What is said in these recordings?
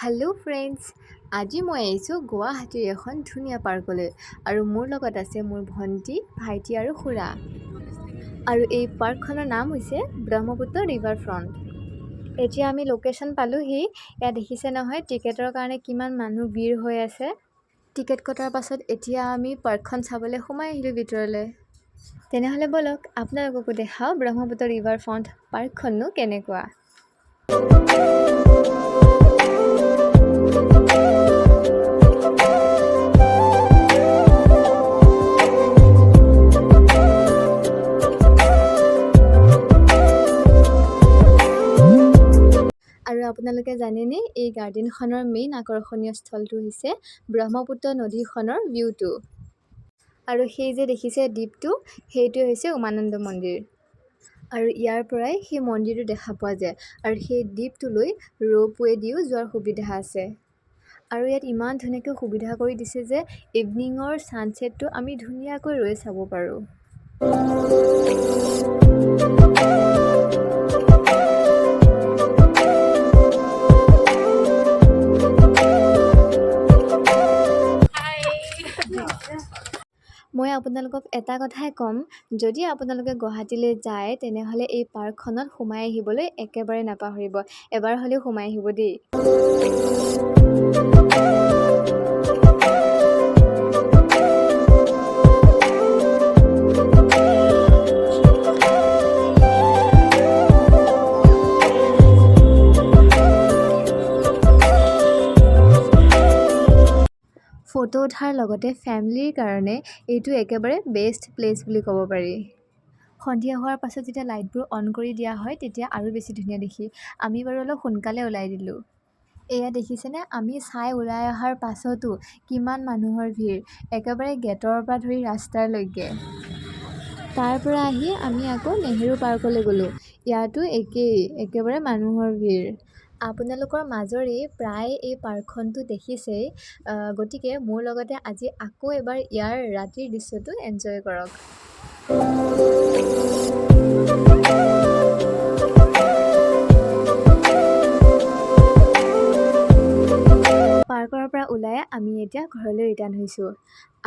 Hello' friends, আজি মই আহিছোঁ গুৱাহাটীৰ এখন ধুনীয়া পাৰ্কলৈ আৰু মোৰ লগত আছে মোৰ ভণ্টি, ভাইটি আৰু খুৰা। আৰু এই পাৰ্কখনৰ নাম হৈছে ব্ৰহ্মপুত্ৰ ৰিভাৰ ফ্ৰণ্ট। এতিয়া আমি লোকেশ্যন পালোহি। ইয়াত দেখিছে নহয় টিকেটৰ কাৰণে কিমান মানুহ ভিৰ হৈ আছে। টিকেট কটাৰ পাছত এতিয়া আমি পাৰ্কখন চাবলৈ সোমাই আহিলোঁ ভিতৰলৈ। তেনেহ'লে ব'লক আপোনালোককো দেখাওঁ ব্ৰহ্মপুত্ৰ ৰিভাৰ ফ্ৰণ্ট পাৰ্কখননো কেনেকুৱা। আৰু আপোনালোকে জানেনে এই গাৰ্ডেনখনৰ মেইন আকৰ্ষণীয় স্থলটো হৈছে ব্ৰহ্মপুত্ৰ নদীখনৰ ভিউটো। আৰু সেই যে দেখিছে দ্বীপটো, সেইটোৱে হৈছে উমানন্দ মন্দিৰ। আৰু ইয়াৰ পৰাই সেই মন্দিৰটো দেখা পোৱা যায়। আৰু সেই দ্বীপটোলৈ ৰ'পৱে দিও যোৱাৰ সুবিধা আছে। আৰু ইয়াত ইমান ধুনীয়াকৈ সুবিধা কৰি দিছে যে ইভিনিঙৰ ছানছেটটো আমি ধুনীয়াকৈ ৰৈ চাব পাৰোঁ। মই আপোনালোকক এটা কথাই ক'ম, যদি আপোনালোকে গুৱাহাটীলৈ যায় তেনেহ'লে এই পাৰ্কখনত সোমাই আহিবলৈ একেবাৰে নাপাহৰিব। এবাৰ হ'লেও সোমাই আহিব দেই। ফটো উঠাৰ লগতে ফেমিলিৰ কাৰণে এইটো একেবাৰে বেষ্ট প্লেচ বুলি ক'ব পাৰি। সন্ধিয়া হোৱাৰ পাছত যেতিয়া লাইটবোৰ অন কৰি দিয়া হয় তেতিয়া আৰু বেছি ধুনীয়া দেখি। আমি বাৰু অলপ সোনকালে ওলাই দিলোঁ। এয়া দেখিছেনে, আমি চাই ওলাই অহাৰ পাছতো কিমান মানুহৰ ভিৰ, একেবাৰে গেটৰ পৰা ধৰি ৰাস্তালৈকে। তাৰ পৰা আহি আমি আকৌ নেহেৰু পাৰ্কলৈ গ'লোঁ। ইয়াতো একেই, একেবাৰে মানুহৰ ভিৰ। আপোনালোকৰ মাজৰেই প্ৰায় এই পাৰ্কখনটো দেখিছেই, গতিকে মোৰ লগতে আজি আকৌ এবাৰ ইয়াৰ ৰাতিৰ দৃশ্যটো এনজয় কৰক। পাৰ্কৰ পৰা ওলাই আমি এতিয়া ঘৰলৈ ৰিটাৰ্ণ হৈছোঁ।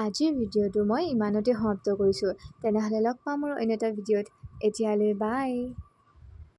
আজিৰ ভিডিঅ'টো মই ইমানতে সমাপ্ত কৰিছোঁ। তেনেহ'লে লগ পাম মোৰ অন্য এটা ভিডিঅ'ত। এতিয়ালৈ বাই।